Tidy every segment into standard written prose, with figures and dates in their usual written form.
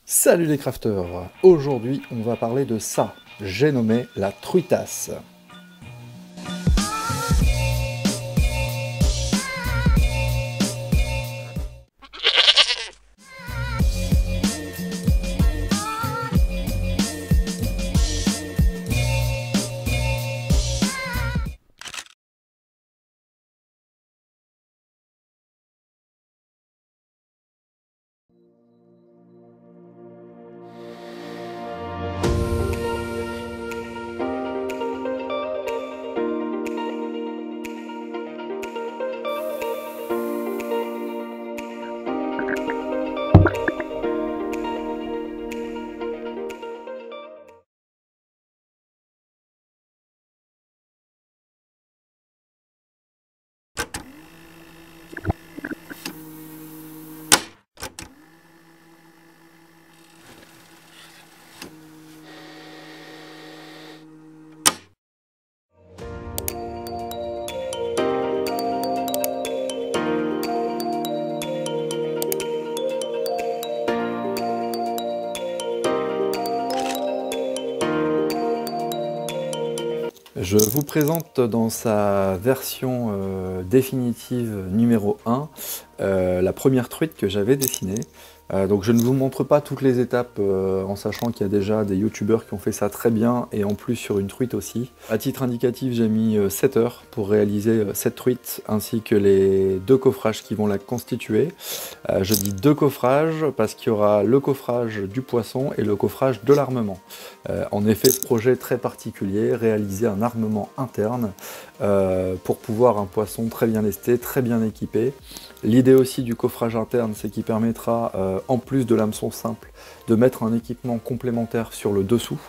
Salut les crafters! Aujourd'hui on va parler de ça, j'ai nommé la truitasse. Je vous présente dans sa version définitive numéro 1 la première truite que j'avais dessinée. Donc je ne vous montre pas toutes les étapes en sachant qu'il y a déjà des youtubeurs qui ont fait ça très bien et en plus sur une truite aussi. À titre indicatif, j'ai mis 7 heures pour réaliser cette truite ainsi que les deux coffrages qui vont la constituer. Je dis deux coffrages parce qu'il y aura le coffrage du poisson et le coffrage de l'armement. En effet, projet très particulier, réaliser un armement interne pour pouvoir un poisson très bien lesté, très bien équipé. L'idée aussi du coffrage interne, c'est qu'il permettra, en plus de l'hameçon simple, de mettre un équipement complémentaire sur le dessous.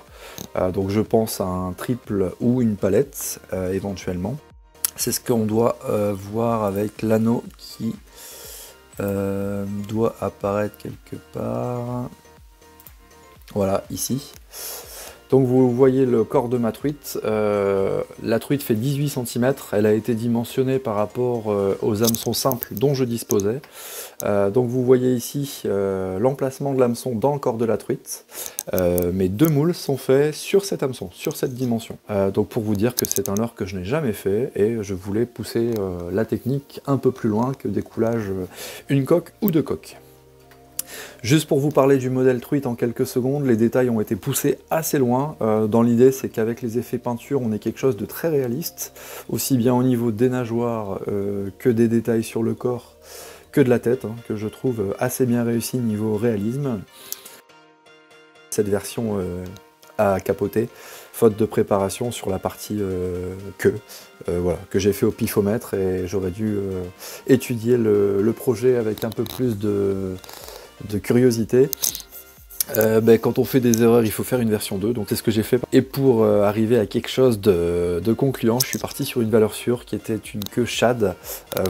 Donc je pense à un triple ou une palette, éventuellement. C'est ce qu'on doit voir avec l'anneau qui doit apparaître quelque part. Voilà, ici. Donc vous voyez le corps de ma truite, la truite fait 18 cm, elle a été dimensionnée par rapport aux hameçons simples dont je disposais. Donc vous voyez ici l'emplacement de l'hameçon dans le corps de la truite. Mes deux moules sont faits sur cet hameçon, sur cette dimension. Donc pour vous dire que c'est un leurre que je n'ai jamais fait et je voulais pousser la technique un peu plus loin que des coulages une coque ou deux coques. Juste pour vous parler du modèle truite en quelques secondes, les détails ont été poussés assez loin. Dans l'idée, c'est qu'avec les effets peinture, on ait quelque chose de très réaliste, aussi bien au niveau des nageoires que des détails sur le corps, que de la tête, hein, que je trouve assez bien réussi niveau réalisme. Cette version a capoté, faute de préparation sur la partie queue, voilà, que j'ai fait au pifomètre et j'aurais dû étudier le projet avec un peu plus de curiosité. Quand on fait des erreurs, il faut faire une version 2, donc c'est ce que j'ai fait. Et pour arriver à quelque chose de concluant, je suis parti sur une valeur sûre qui était une queue shad.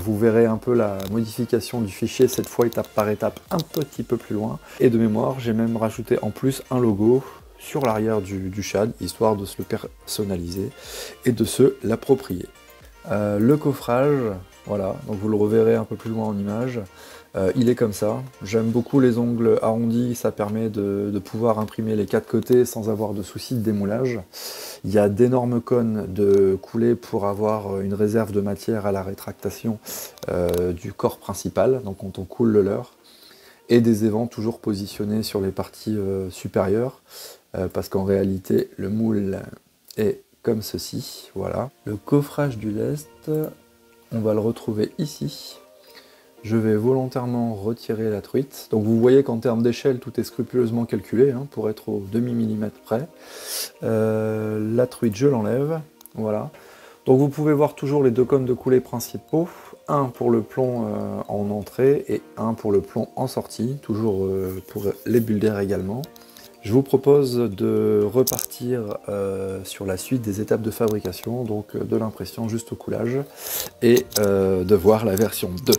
Vous verrez un peu la modification du fichier, cette fois étape par étape, un petit peu plus loin. Et de mémoire, j'ai même rajouté en plus un logo sur l'arrière du shad, histoire de se le personnaliser et de se l'approprier. Le coffrage, voilà, donc vous le reverrez un peu plus loin en image. Il est comme ça, j'aime beaucoup les ongles arrondis, ça permet de pouvoir imprimer les quatre côtés sans avoir de soucis de démoulage. Il y a d'énormes cônes de coulée pour avoir une réserve de matière à la rétractation du corps principal, donc quand on coule le leurre, et des évents toujours positionnés sur les parties supérieures, parce qu'en réalité le moule est comme ceci, voilà. Le coffrage du lest, on va le retrouver ici. Je vais volontairement retirer la truite. Donc vous voyez qu'en termes d'échelle, tout est scrupuleusement calculé, hein, pour être au demi-millimètre près. La truite, je l'enlève, voilà. Donc vous pouvez voir toujours les deux cônes de coulée principaux, un pour le plomb en entrée et un pour le plomb en sortie, toujours pour les bulles d'air également. Je vous propose de repartir sur la suite des étapes de fabrication, donc de l'impression jusqu'au coulage, et de voir la version 2.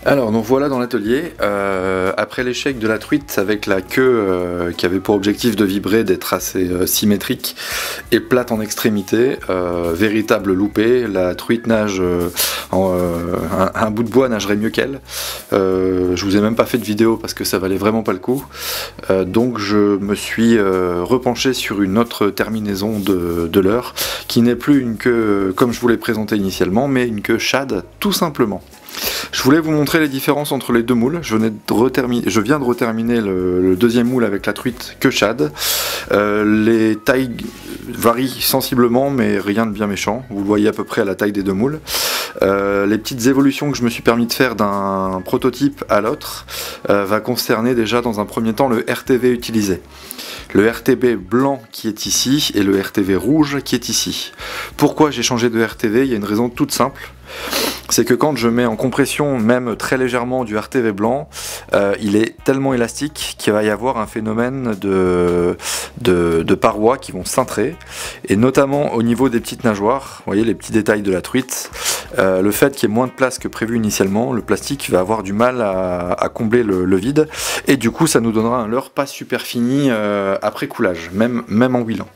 Alors donc voilà dans l'atelier, après l'échec de la truite avec la queue qui avait pour objectif de vibrer, d'être assez symétrique et plate en extrémité, véritable loupé, la truite nage, un bout de bois nagerait mieux qu'elle. Je vous ai même pas fait de vidéo parce que ça valait vraiment pas le coup, donc je me suis repenché sur une autre terminaison de leurre qui n'est plus une queue comme je vous l'ai présenté initialement, mais une queue shad tout simplement. Je voulais vous montrer les différences entre les deux moules. Je viens de reterminer le deuxième moule avec la truite queue shad. Les tailles varient sensiblement, mais rien de bien méchant. Vous le voyez à peu près à la taille des deux moules. Les petites évolutions que je me suis permis de faire d'un prototype à l'autre va concerner déjà dans un premier temps le RTV utilisé. Le RTB blanc qui est ici et le RTV rouge qui est ici. Pourquoi j'ai changé de RTV? Il y a une raison toute simple. C'est que quand je mets en compression même très légèrement du RTV blanc, il est tellement élastique qu'il va y avoir un phénomène de parois qui vont cintrer, et notamment au niveau des petites nageoires, vous voyez les petits détails de la truite, le fait qu'il y ait moins de place que prévu initialement, le plastique va avoir du mal à combler le vide, et du coup ça nous donnera un leurre pas super fini après coulage, même en huilant.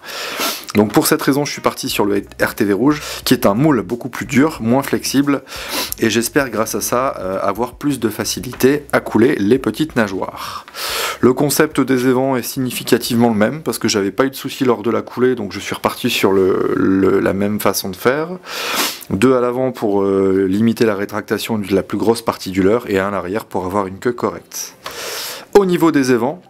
Donc pour cette raison je suis parti sur le RTV rouge qui est un moule beaucoup plus dur, moins flexible, et j'espère grâce à ça avoir plus de facilité à couler les petites nageoires. Le concept des évents est significativement le même parce que j'avais pas eu de soucis lors de la coulée, donc je suis reparti sur la même façon de faire. Deux à l'avant pour limiter la rétractation de la plus grosse partie du leurre et un à l'arrière pour avoir une queue correcte. Au niveau des évents,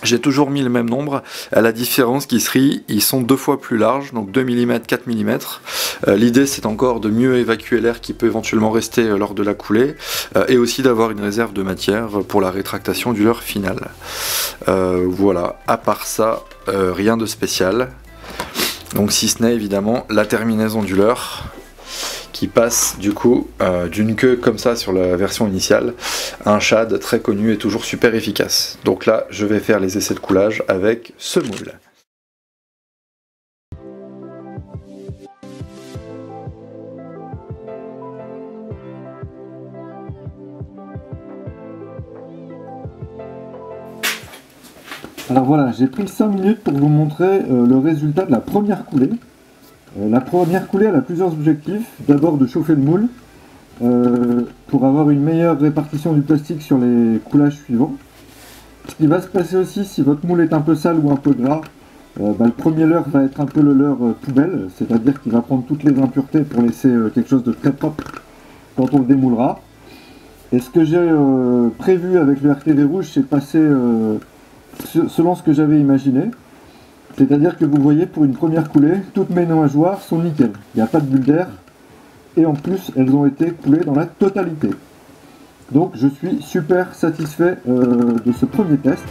j'ai toujours mis le même nombre, à la différence qu'Isri, ils sont 2 fois plus larges, donc 2 mm, 4 mm. L'idée c'est encore de mieux évacuer l'air qui peut éventuellement rester lors de la coulée, et aussi d'avoir une réserve de matière pour la rétractation du leurre final. Voilà, à part ça, rien de spécial. Donc si ce n'est évidemment la terminaison du leurre, qui passe du coup d'une queue comme ça sur la version initiale à un shad très connu et toujours super efficace. Donc là, je vais faire les essais de coulage avec ce moule. Alors voilà, j'ai pris 5 minutes pour vous montrer le résultat de la première coulée. La première coulée, elle a plusieurs objectifs. D'abord de chauffer le moule pour avoir une meilleure répartition du plastique sur les coulages suivants. Ce qui va se passer aussi si votre moule est un peu sale ou un peu gras, le premier leurre va être un peu le leurre poubelle, c'est-à-dire qu'il va prendre toutes les impuretés pour laisser quelque chose de très propre quand on le démoulera. Et ce que j'ai prévu avec le RTV rouge, c'est passer selon ce que j'avais imaginé. C'est-à-dire que vous voyez, pour une première coulée, toutes mes nageoires sont nickel. Il n'y a pas de bulle d'air. Et en plus, elles ont été coulées dans la totalité. Donc je suis super satisfait de ce premier test.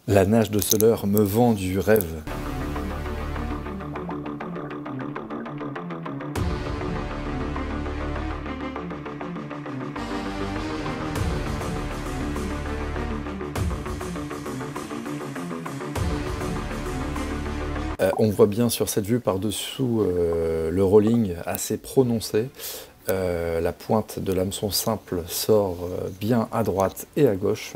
La nage de ce leurre me vend du rêve. On voit bien sur cette vue par-dessous le rolling assez prononcé. La pointe de l'hameçon simple sort bien à droite et à gauche.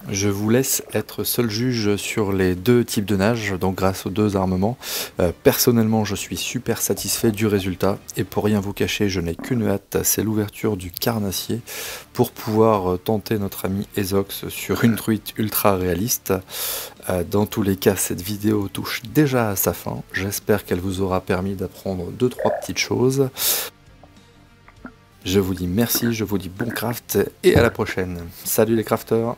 Je vous laisse être seul juge sur les deux types de nage, donc grâce aux deux armements. Personnellement, je suis super satisfait du résultat, et pour rien vous cacher, je n'ai qu'une hâte, c'est l'ouverture du carnassier pour pouvoir tenter notre ami Ezox sur une truite ultra réaliste. Dans tous les cas, cette vidéo touche déjà à sa fin. J'espère qu'elle vous aura permis d'apprendre 2-3 petites choses. Je vous dis merci, je vous dis bon craft, et à la prochaine. Salut les crafters!